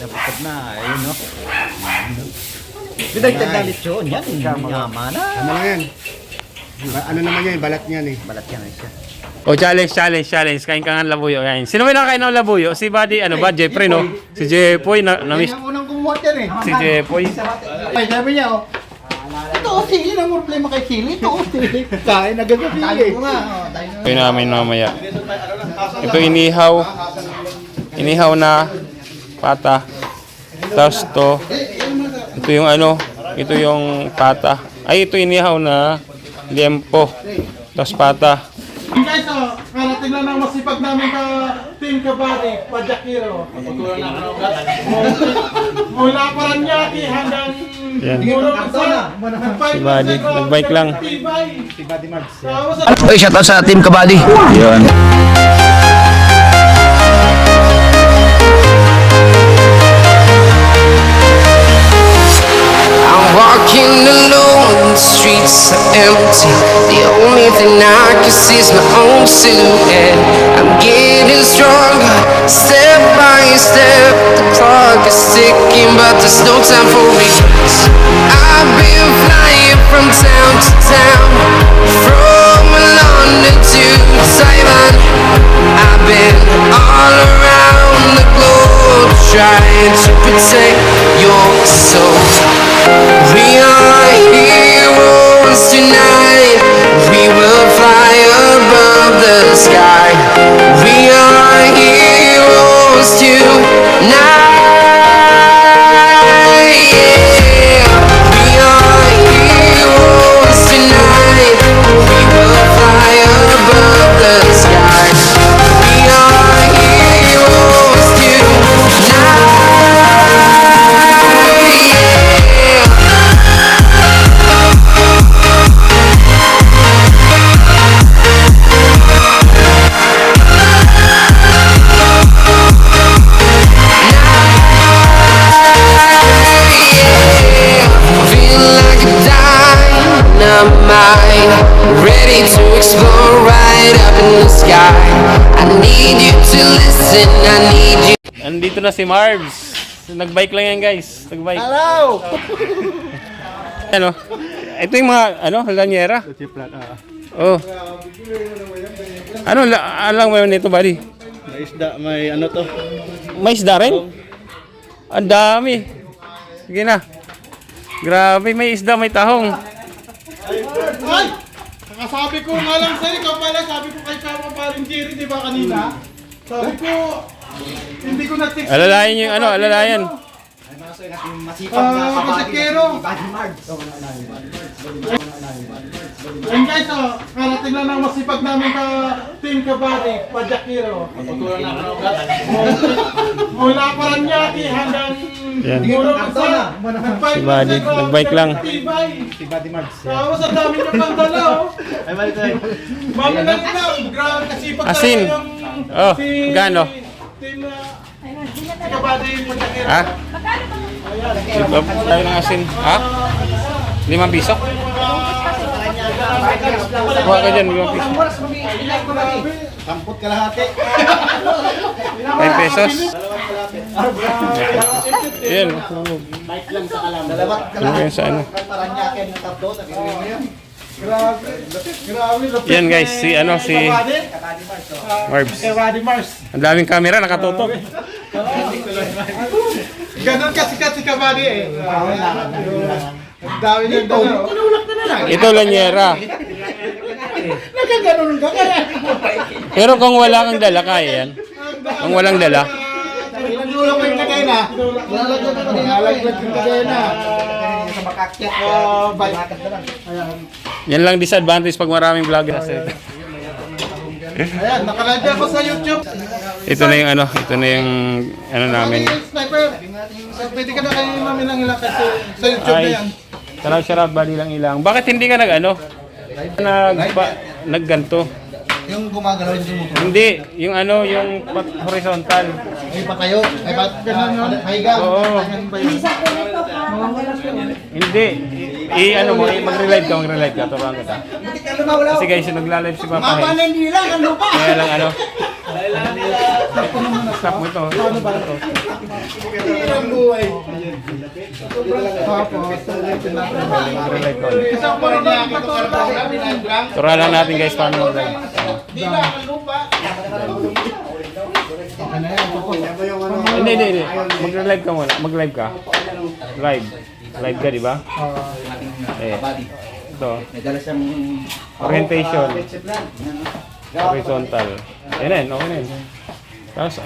Naputod na, ayun no. Bidagdag na lechon, yan. Yaman na. Ano lang yan? Ano naman yan, balat niyan eh. Balat yan ay siya. O, challenge. Kain ka nga ng labuyo. Ayan. Sino may nakakain ng labuyo? Si Buddy, ano ba? Jeffrey, no? Si Jeffoy, na-miss. Yan ang unang kumuha yan eh. Si Jeffoy. Ay, sabi niya oh. Ito o, sili ang problema kay sili. Ito o, sili. Kain agad sa sili. Ito namin mamaya. Ito inihaw. Inihaw na pata. Tapos ito yung ano, ito yung pata. Ay, ito inihaw na liempo. Tapos pata. Guys, karating lang ng masipag namin ka Team Kabari, Pajakiro. Mula Paranaque hanggang Yan. Muro Kansa. Si Buddy, nag-bike lang. Si Buddy Mags. Oy, shout out sa Team Kabady. Yun. I'm walking alone, the streets are empty. The only thing I can see is my own silhouette. I'm getting stronger, step by step. The clock is ticking, but there's no time for regrets. I've been flying from town to town, from London to Taiwan. I've been all around the globe, trying to protect your soul. We are heroes tonight. We will fly above the sky. We are heroes tonight. Yeah. We are heroes tonight. We will fly above the sky. We are heroes tonight. Ready to explore right up in the sky. I need you to listen, I need you. Andito na si Marbs. Nag-bike lang yan, guys. Nag-bike. Hello! Ano? Ito yung mga, ano, lanyera. Oh. Ano, alam mo nito, Buddy? May isda, may ano to? May isda rin? Ang dami. Sige na. Grabe, may isda, may tahong. Ay! Kakasabi ko nga lang sa'yo, ikaw pala, sabi ko kay Kama paring Jerry, di ba kanina? Sabi ko, hindi ko na-text. Alalayan yung ano, alalayan. Pajakiro. And guys, karating lang ng masipag namin ka Team Kabari, Pajakiro. Mula Paranaque hanggang Yan. Muro Kansa. Si Buddy, nag-bike lang. Si Buddy Mags. Tapos ang dami niya pang dala, oh. Ay, balik tayo. Mami na rin na, grabe kasi pag Asin. Oh, magkano? Team Kabady Pajakiro. Ha? Iba tayo ng asin. Ha? 5 piso? Kuha ka dyan, 5 piso. Tampot kalahati. 5 pesos? Yan. Dalawat Ano yan sa ano? Paranaque ng tatlo, sabi ko yun. Grabe. Yan guys, si ano, si Marbs. Kabady Mars. Ang daming camera, nakatutok. Ganon kasi si Kabady eh. Ang dami niyang dala. oh. Ito lanyera. Nagkaganon ka kaya. Pero kung wala kang dala, kaya yan. Kung walang dala. Pinagulong ko yung kagay na. Lalagyan ko din ako eh. Yung kagay na. Sa makakyat. Balakad na lang. Yan lang disadvantage pag maraming vlogger. Ayan, nakalagyan ko sa YouTube. Ito na yung ano, ito na yung ano namin. Sniper, pwede ka na kayo namin ng ilang kasi sa YouTube na Ay, yan. sarap bali lang ilang. Bakit hindi ka nag ano? Nagganto. Yung gumagalaw yung motor. Hindi, yung ano, yung horizontal. Ay, patayo. Ay, pahiga. Oo. Hindi. Ano mo, mag-relive ka, turuan kita. Kasi guys, yung nagla-live si Papa Hen. Hindi lang, ano pa? Kaya lang ano. Stop mo ito. Ang buhay. Mag-relive ka. Isang po rin niya, ito Turuan lang natin guys paano mag-live. Di lang, ang lupa. Hindi. Mag-relive ka muna. Mag-live ka. Live ka, di ba? Eh, ito. Orientation. Horizontal. Yan, okay na yun. Tapos,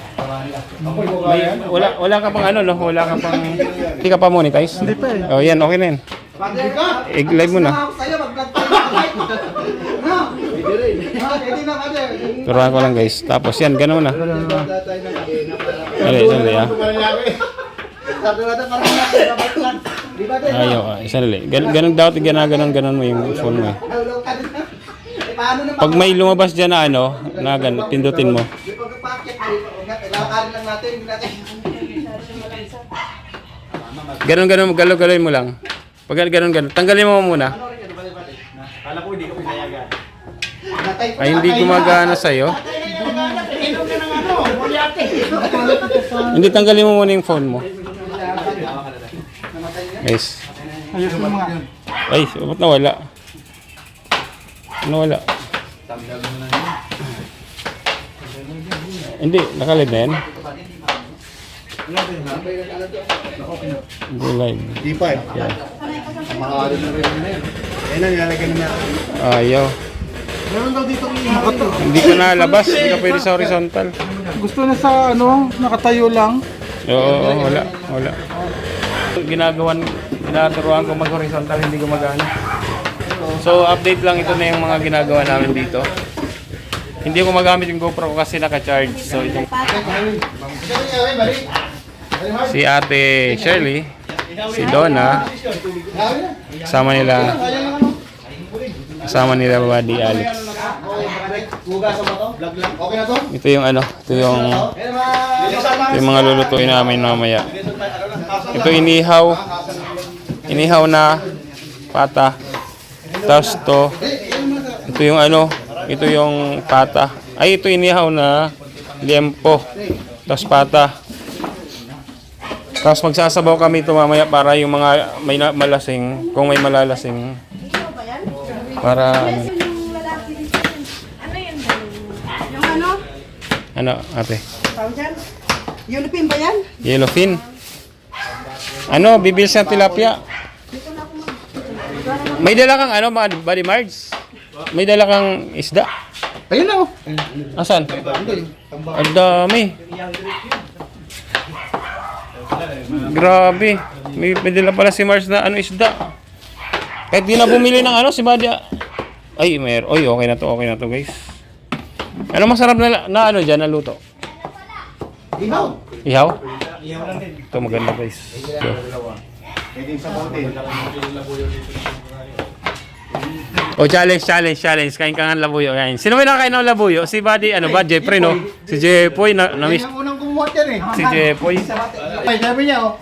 wala ka pang ano, no? Wala ka pang, hindi ka pa monetize? Hindi pa eh. Oh, yan, okay na yun. I-live mo na. Turuan ko lang guys. Tapos yan, gano'n na. Sandali ah. Ayaw, sandali. Ganun daw, ganun mo yung phone mo eh. Pag may lumabas dyan na ano, na ganun, pindutin mo. Galoy mo lang. Pag ganun, tanggalin mo muna. Ay, hindi gumagana sa'yo. Hindi, tanggalin mo muna yung phone mo. Guys. Ay, ba't nawala? Nawala. Hindi, nakalive na yan. Hindi live. Di pa eh. Makakali na rin na yun. Ayun na, nilalagyan na natin. Ayaw. Meron daw dito Hindi ka nalabas, hindi ka pwede sa horizontal. Gusto na sa ano, nakatayo lang. Oo, wala. Ginaturuan ko mag-horizontal, hindi gumagana. So, update lang, ito na yung mga ginagawa namin dito. Hindi ko magamit yung GoPro ko kasi naka-charge. So, itong si Ate Shirley, si Donna, kasama nila Buddy Alex. Ito yung ano, ito yung mga lulutuin namin mamaya. Ito inihaw na pata. Tapos ito yung ano, ito yung pata. Ay, ito inihaw na liempo. Tapos pata. Tapos magsasabaw kami ito mamaya para yung mga may malasing, kung may malalasing. Para ano. Ano yun? Yung ano? Ano, ate? Tawag dyan? Yellowfin ba yan? Yellowfin. Ano, bibils ng tilapia. May dala kang ano, Buddy Margs? May dala kang isda. Ayun na oh. Asan? Ang dami. Grabe. May dala pala si Mars na ano isda. Kahit di na bumili ng ano si Buddy. Ay, Oy, okay na to guys. Ano masarap na ano dyan na luto? Ihaw. Ihaw? Ito maganda guys. So. Oh, challenge. Kain ka nga ng labuyo. Kain. Sino may nakakain ng labuyo? Si Buddy, ano ba? Jeffrey, no? Si Jeffoy, na-miss. Ang unang kumuha dyan eh. Si Jeffoy. Ay, sabi niya oh.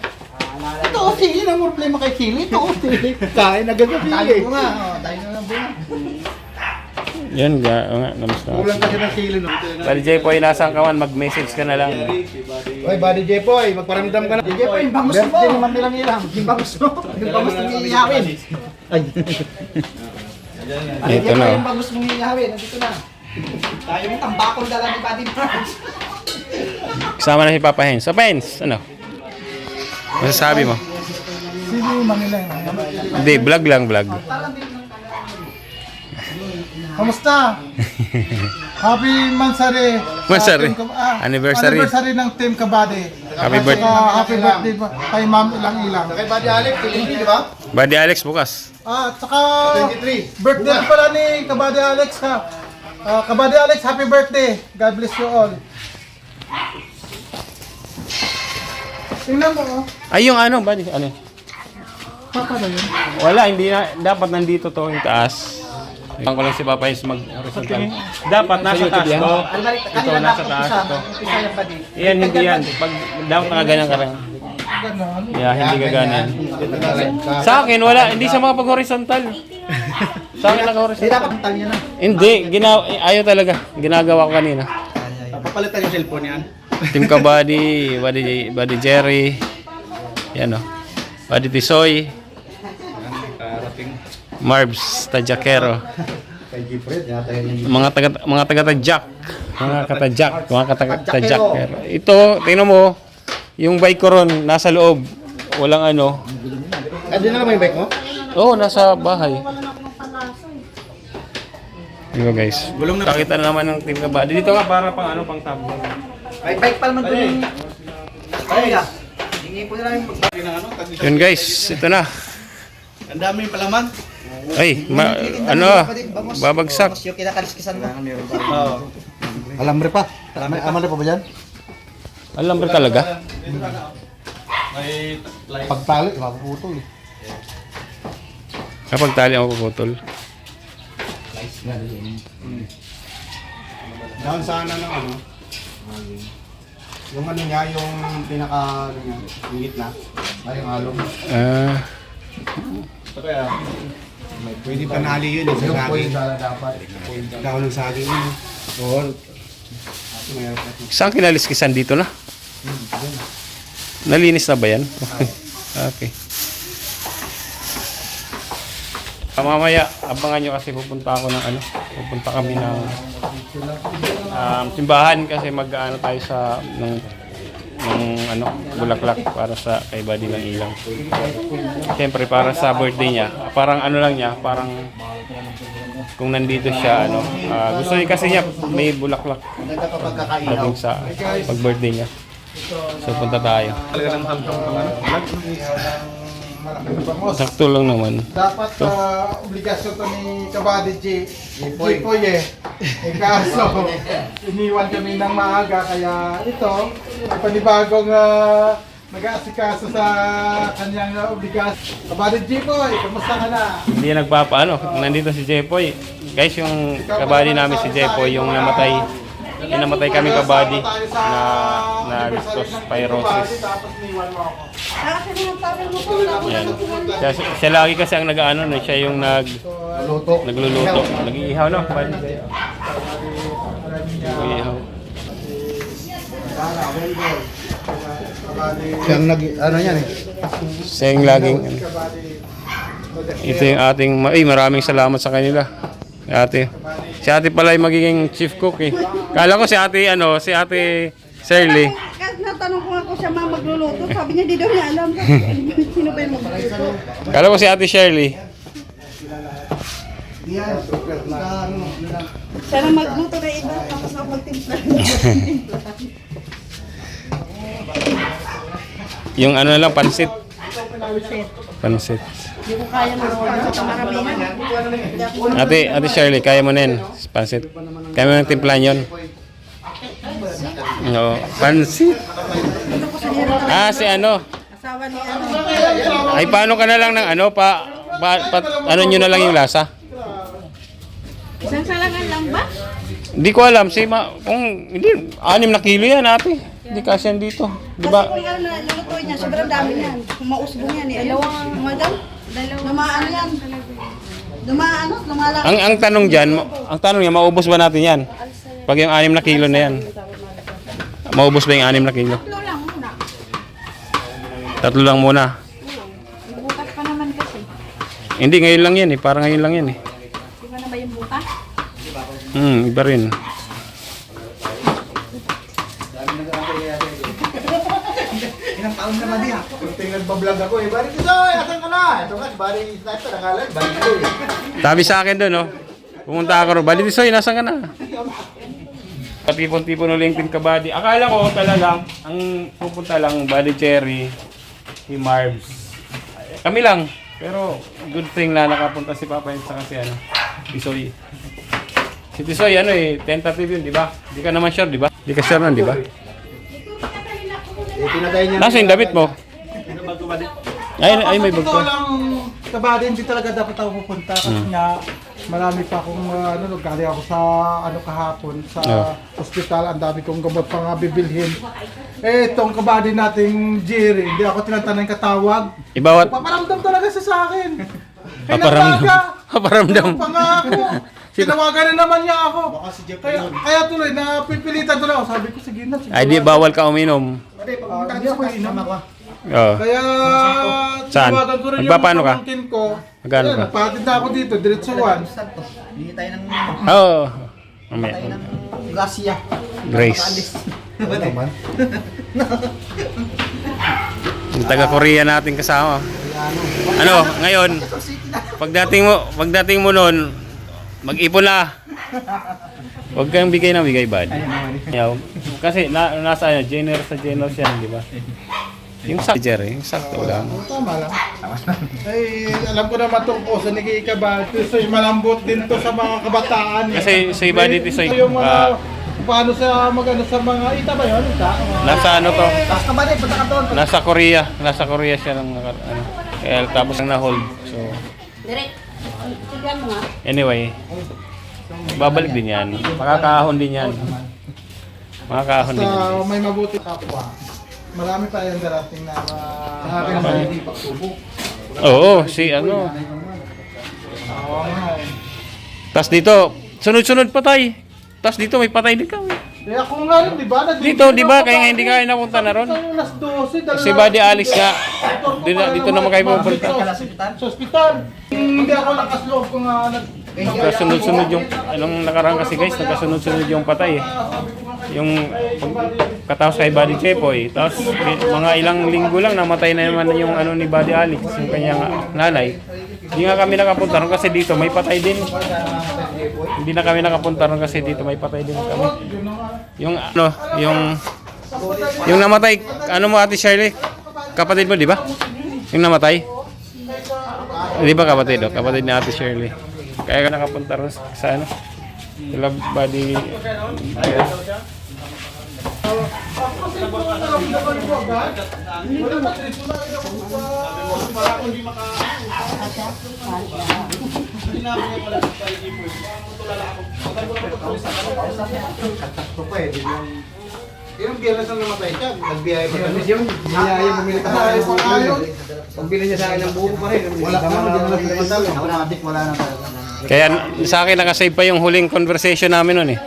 Ito oh, sili na problema kay sili. Ito oh, sili. Kain agad na sili. Tayo nga. Tayo na lang bunga. Yan, na-miss na. Kulang kasi ng sili no. Buddy Jeffoy, nasaan ka man? Mag-message ka na lang. Oy, Buddy Jepoy, magparamdam ka na. Jepoy, yung bangus mo. Birthday naman nilang ilang. Yung bangus mo. Yung bangus mong iihawin. Ay. Ito na. Yung bangus mong iihawin. Nandito na. Tayo yung tambakol dala ni Buddy Marks. Kasama na si Papa Hens. Papa Hens, ano? Masasabi mo? Sino yung Manila yun? Hindi, vlog lang, vlog. Kamusta? Happy Mansari. Anniversary. Anniversary ng Team Kabady. Happy birthday. Happy birthday kay Ma'am Ilang. Kay Buddy Alex, 23, di ba? Buddy Alex bukas. At saka 23. birthday pala ni Kabady Alex ha. Kabady Alex, happy birthday. God bless you all. Tingnan mo oh. Ay, yung ano, Buddy? Ano? Papa na yun. Wala, hindi na. Dapat nandito to yung taas. Iwan ko lang si Papa is mag-horizontal. Dapat nasa taas to. Ito, nasa taas to. Yan, hindi yan. Pag dapat nakaganyan ka rin. Yeah, hindi gaganyan. Sa akin, wala. Hindi siya makapag-horizontal. Sa akin naka-horizontal. Dapat ang tanya na. Hindi, ayaw talaga. Ginagawa ko kanina. Papalitan yung cellphone yan. Team Kabady, Buddy Jerry. Yan o. Buddy Tisoy. Marbs, Tadjakero. Kay Gifred, yata yun yung... Mga taga-tadjak. Mga taga-tadjakero. Ito, tingnan mo. Yung bike ko ron, nasa loob. Walang ano. Di na naman yung bike mo? Oo, nasa bahay. Diba guys? Kakita na naman ng Team Kabady. Dito nga para pang ano, pang tablo. May bike pa naman doon. Ay, hingi po nila yung Yun guys, ito na. Ang dami yung palaman. Ay, babagsak. Yung kinakaliskisan mo. Oo. Alambre pa. Alambre pa ba dyan? Alam ba talaga? Pagtali, mapuputol eh. Kapag tali ako puputol. Down sana ng ano. Yung ano niya, yung pinaka, yung gitna. Ay, yung along. Kaya, pwede panali yun eh, sa saging. Dahon ng saging yun. Oo. Saan kinaliskisan dito na? Nalinis na ba yan? Okay. Mamaya, abangan nyo kasi pupunta ako ng ano. Pupunta kami ng simbahan kasi mag-ano tayo sa ng ano, bulaklak para sa kay Buddy ng ilang. Siyempre para sa birthday niya. Parang ano lang niya, parang kung nandito siya ano, gusto niya kasi niya may bulaklak. Dating sa pag-birthday niya. So punta tayo. Sakto lang naman. Dapat obligasyon to ni Kabady G. Jipoy eh. Kaso, iniwan kami ng maaga kaya ito, panibagong nag-aasikaso sa kanyang obligasyon. Kabady G po, kamusta ka na? Hindi nagpapaano. Nandito si Jepoy. Guys, yung kabady namin si Jepoy, yung namatay kami kabady na leptospirosis. Yan. Siya lagi kasi ang nag-ano, no? Siya yung nagluluto. Nag-iihaw, no? Nag-iihaw. Siyang ano yan eh. Siya yung laging ano. Ito yung ating maraming salamat sa kanila. Ate. Si ate pala yung magiging chief cook eh. Kala ko si ate Shirley. Kasi natanong ko nga kung siya magluluto, sabi niya di daw niya alam. Sino ba yung magluluto? Kala ko si ate Shirley. Siya na magluto na iba, tapos ako magtimpla. Yung ano lang, pansit. Pansit. Hindi ko kaya na maramihan. Ate Shirley, kaya mo na yun. Pansit. Kaya mo ng timplan yun. No, pansit. Si ano. Asawa ni ano. Ay, paano ka na lang ng ano, ano nyo na lang yung lasa? Isang salangan lang ba? Hindi ko alam. Hindi, 6 na kilo yan, ate. Hindi kasi yan dito. Di ba? Kasi kung ano naluluto niya, sobrang dami yan. Kung mausbong yan eh. Dalawang dumaan yan. Lumalaki. Ang tanong dyan, niya, maubos ba natin yan? Pag yung 6 na kilo na yan. Maubos ba yung 6 na kilo? 3 lang muna. 3 lang muna. Bukas pa naman kasi. Hindi, ngayon lang yan eh. Parang ngayon lang yan eh. Di ba na ba yung bukas? Iba rin. Ilang taon ka na di ha? Kunting nagbablog ako eh. Bari ko asan ka na? Ito nga, si Bari Sniper, nakalag. Bari ko eh. Sabi sa akin doon, no? Pumunta ako rin. Bali, Tisoy, nasan ka na? Patipon-tipon ulit yung Team Kabady. Akala ko talagang ang pupunta lang Buddy Cherry, si Marbs. Kami lang. Pero good thing na nakapunta si Papa yun sa kasi ano, Tisoy. Si Tisoy tentative yun, di ba? Di ka naman sure, di ba? Di ka sure nun, di ba? Pinatay niya. Nasa yung damit mo? Ay, may bag Totoo ka. lang, Kabady, hindi talaga dapat ako pupunta kasi nga Marami pa akong galing ako sa kahapon sa ospital, ang dami kong gamot pa nga bibilhin. Itong kabady nating Jerry, hindi ako tinatanong katawag. Ibawat. Paparamdam talaga siya sa akin. Paparamdam. Pangako. Tinawagan na naman niya ako. Kaya tuloy, napipilitan tuloy ako. Sabi ko, sige na. Ay, di bawal ka uminom. Hindi ako inom. Oo. Kaya, Saan? tinawagan ko rin Magpapaano ka? pamangkin ko. Magkano Ayan, ka? nagpatid na ako dito, diretsuan. Hindi tayo ng Oo. Mamaya. grasya. Grace. Yung taga-Korea natin kasama. Ano, ngayon, pagdating mo noon, mag-ipon na. Huwag kang bigay ng bigay, bad. Yaw. Kasi nasa Jenner sa Jenner siya, di ba? Yung sakto, Jerry, yung sakto lang. Tama lang. Ay, alam ko naman itong puso ni Kika ba? So, malambot din to sa mga kabataan. Kasi sa iba dito, Ito yung mga, paano sa magano sa mga ita ba yun? nasa ano to? Taas ka ba rin? Punta ka doon. Nasa Korea siya ng ano. Kaya tapos nang na-hold. So, Direk, tignan mo nga. anyway, babalik din yan. Makakahon din yan. Makakahon din yan. Sa may mabuti kapwa. Marami pa yung darating na hindi pagsubok. Oo, si ano. Tas dito, sunod-sunod patay. Tas dito may patay din kami. Eh ako nga rin, di ba? Dito, di ba? Kaya nga hindi ka napunta na ron. Alas 12, Si Buddy Alex nga, dito naman kayo pupunta. Sa ospital. Hindi ako nakasloob ko nga Nagkasunod-sunod yung, anong nakaraan kasi guys, nagkasunod-sunod yung patay eh. Yung katapos kay Buddy Chepoy, tapos mga ilang linggo lang namatay na naman yung ano ni Buddy Alex, yung kanyang nanay. Hindi nga kami nakapunta ron kasi dito may patay din. Hindi na kami nakapunta ron kasi dito may patay din kami. Yung ano, yung namatay, ano mo Ate Shirley? Kapatid mo, di ba? Yung namatay? Di ba kapatid? Oh? Kapatid ni Ate Shirley. Kaya ka nakapunta ron sa ano? Sila Buddy. Yung biyernes ang namatay siya, nagbiyaya pa kami. biyaya bumili ka na ng buko. Pagbili niya sa akin ng buko pa rin. Wala ka naman, hindi na pinagkasal. Automatic, wala na talaga. Kaya sa akin nakasave pa yung huling conversation namin nun eh.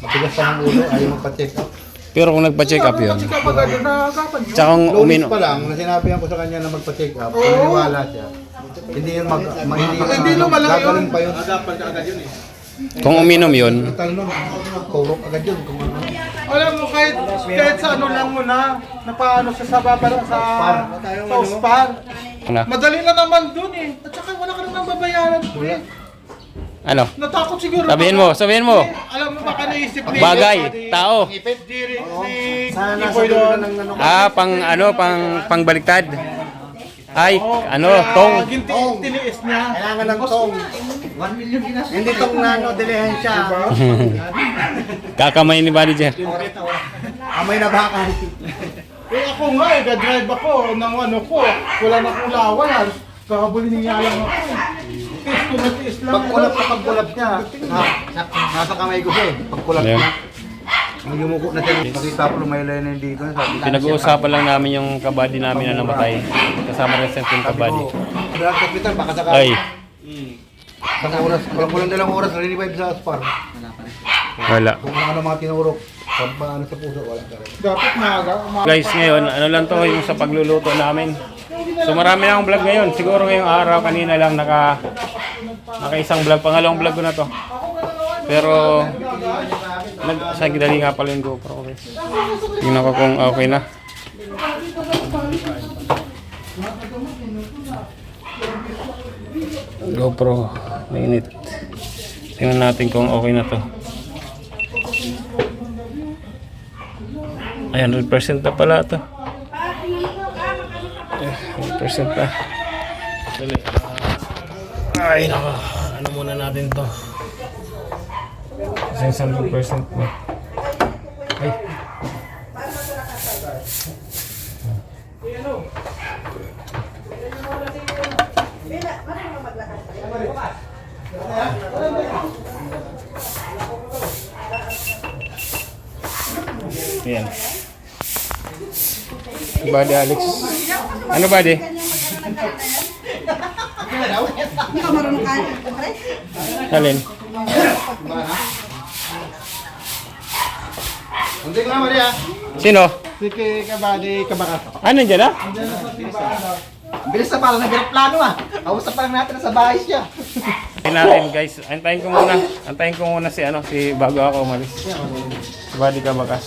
Matigas pa ng ulo, ayaw magpa-check up. Pero kung nagpa-check up yun. Tsaka kung Lunes uminom. pa lang, na sinabihan ko sa kanya na magpa-check up, naniniwala siya. Hindi yun Hindi lumala yun. gagaling pa yun. Kung uminom yun. Total nun, turok agad yun. Kung ano. Alam mo, kahit sa ano lang muna, napaano siya sa ospar. Ano? Madali na naman dun eh. At saka wala ka nang babayaran ko eh. Ano? Natakot siguro. Sabihin mo. Alam mo baka naisip ni Bagay, tao. Jerry, ni Sana Ipoy doon. Pangbaliktad. Ay, ano, tong. Tiniis niya. Kailangan ng tong. 1 million ginastos. Hindi tong dilihensya. Kakamay ni Buddy Jer. Amay na bakal. Eh ako nga eh, drive ako ng ano ko. Wala na akong lawan. Kakabuli niya lang ako eh. Tiis ko na tiis lang. Pagkulap niya, nasa kamay ko siya eh. Pagkulap Ayun. niya. Nung yumuko na siya, nakita ko lumaylay na yung dito. Sabi ko, Pinag-uusapan lang namin yung kabady namin na namatay. Kasama rin sa team kabady. Drug hospital, baka sakali. Ay, Isang oras, walang dalawang oras, re-revive sa aspar. wala. Kung ano mga tinurok, paano sa puso, wala ka rin. Dapat maaga. Guys, ngayon, ano lang to yung sa pagluluto namin. So marami na akong vlog ngayon. Siguro ngayong araw, kanina lang naka-isang vlog. Pangalawang vlog ko na to. Pero, sagdali nga pala yung GoPro. Okay. Tingnan ko kung okay na. GoPro, mainit. Tingnan natin kung okay na to. Ay, 100% na pala ito. 100% na. Dali. Ay, nako. Ano muna natin to? Kasi 100% na. Ay. Ayan. Buddy Alex. Ano buddy? Hindi ka marunong kain. Pre? Alin? Hindi ko naman niya. Sino? Sige, kabady, kabakas. Ah, nandiyan na? Bilis na pala, nag-plano ah. Kausap pa lang natin na sa bahay siya. Antayin natin guys. Antayin ko muna. Antayin ko muna si ano, si bago ako umalis. Si Buddy Kabakas.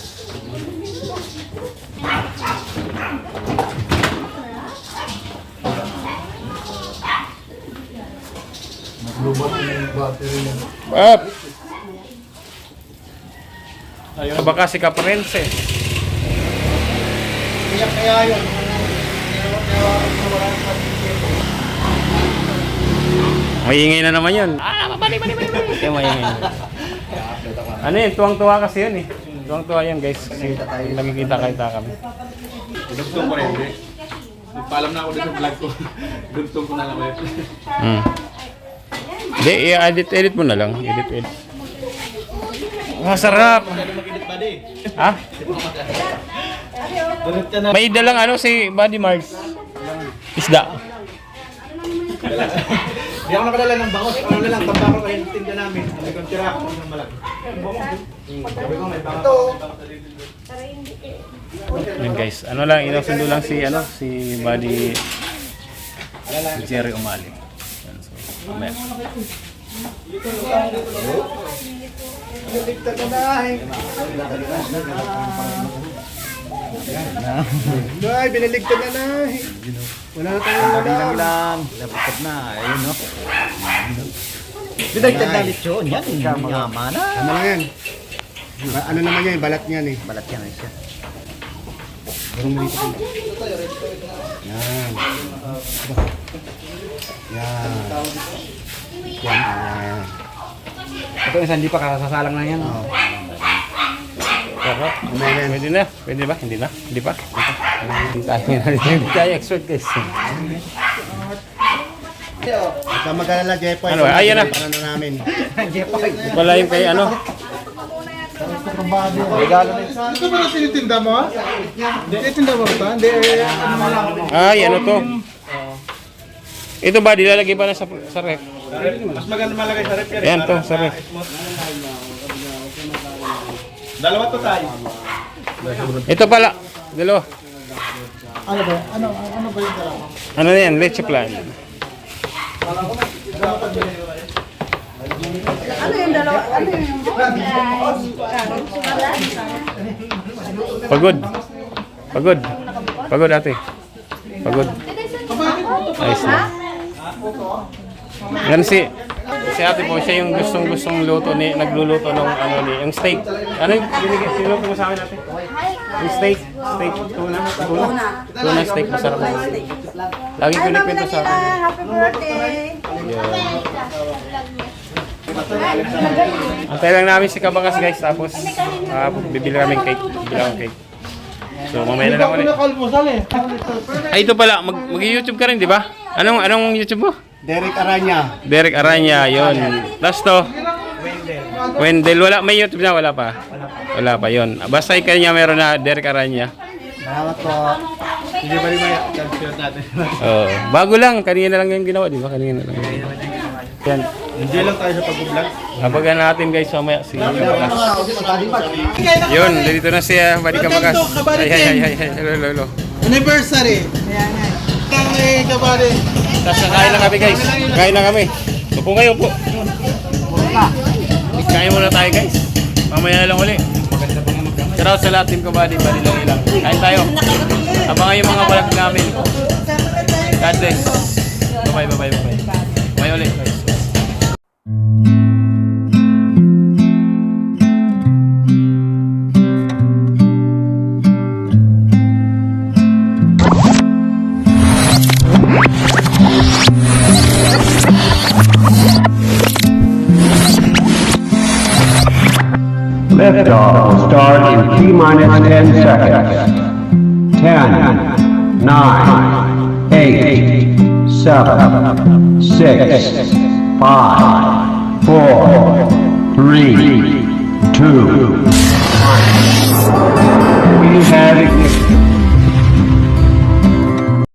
Up! Kabakas si Caparense. Kaya yun. Maingay na naman yun. Bali. Kaya maingay. Ano yun? Tuwang-tuwa kasi yun eh. Tuwang-tuwa yun guys. Kasi nagkikita-kita kami. Dugtong ko rin, hindi. Nagpaalam na ako dito sa vlog ko. Dugtong ko na lang ulit. Hindi, i-edit mo na lang. Edit. Masarap! Ha? May dalang ano si Buddy Mars. Isda. Hindi ako nakadala ng bangos. Ano na lang, tambako kayo ng tinda namin. May kontira ako ng malaki. Sabi ko, may bangos. Yun guys, ano lang, inasundo lang si ano, si Buddy si Jerry Umali. Yan, so, mamaya. Ay, biniligtad na na. Wala na tayong lang. Lapit na. Ayun no. Binagtag na lechon. Yan. Yaman na. Ano lang yan? Ano naman yan? Balat niyan eh. Balat yan siya. Yan. Yan. Ito isa hindi pa kasasalang na yan. Pero, pwede na. Pwede ba? Hindi na? Hindi pa? Hindi tayo expert guys. Sa mag-alala, Jepoy. Ano, ayan na. Para na namin. Wala yung kay ano. Regalo na Ito ba na tinitinda mo? Hindi, tinda mo ito? Hindi, ano mo lang. Ay, ano to? Ito ba, dilalagay ba na sa ref? Mas maganda malagay sa rep. Ayan to, sa ref. Dalawa to tayo. Ito pala, dalawa. Ano ba? Ano ba yung dalawa? Ano na yan? Leche plan. Ano yung dalawa? Ano yung Pagod ate. Pagod. Ayos na. Yan si ate po, siya yung gustong luto nagluluto ng ano ni, yung steak. Ano yung sinuto mo sa akin ate? Yung steak, tuna steak, masarap na. Lagi ko nagkwento sa akin. Happy birthday! Antay lang namin si Kabakas guys, tapos bibili kaming cake. So mamaya na lang ulit. Nakalmusal eh. Ay ito pala, mag-YouTube ka rin, di ba? Anong YouTube mo? Derek Aranya. Derek Aranya, yon. Tapos to? Wendell. Wala, may YouTube na, wala pa. Wala pa, yon. Basta ikaw niya meron na Derek Aranya. Salamat po. Hindi ba rin may share natin? Oh, bago lang, kanina lang yung ginawa, di ba? Kanina lang. Yan. Hindi lang tayo sa pag-vlog. Abagan natin guys, mamaya si Kabakas. Yun, dito na siya, Buddy Kabakas. Ay. Hello. Anniversary. Ayan. Kami kabady. Tapos kain na kami guys. Kain na kami. Upo kayo, upo. Kain muna tayo guys. Mamaya na lang uli. Shout out sa lahat team Kabady, Buddy lang ilang. Kain tayo. Abangan yung mga vlog namin. God bless. Bye. Bye ulit guys. Liftoff will start in T-minus 10 seconds. 10, 9, 8, 7, 6, 5, 4, 3, 2, 1. We have ignition.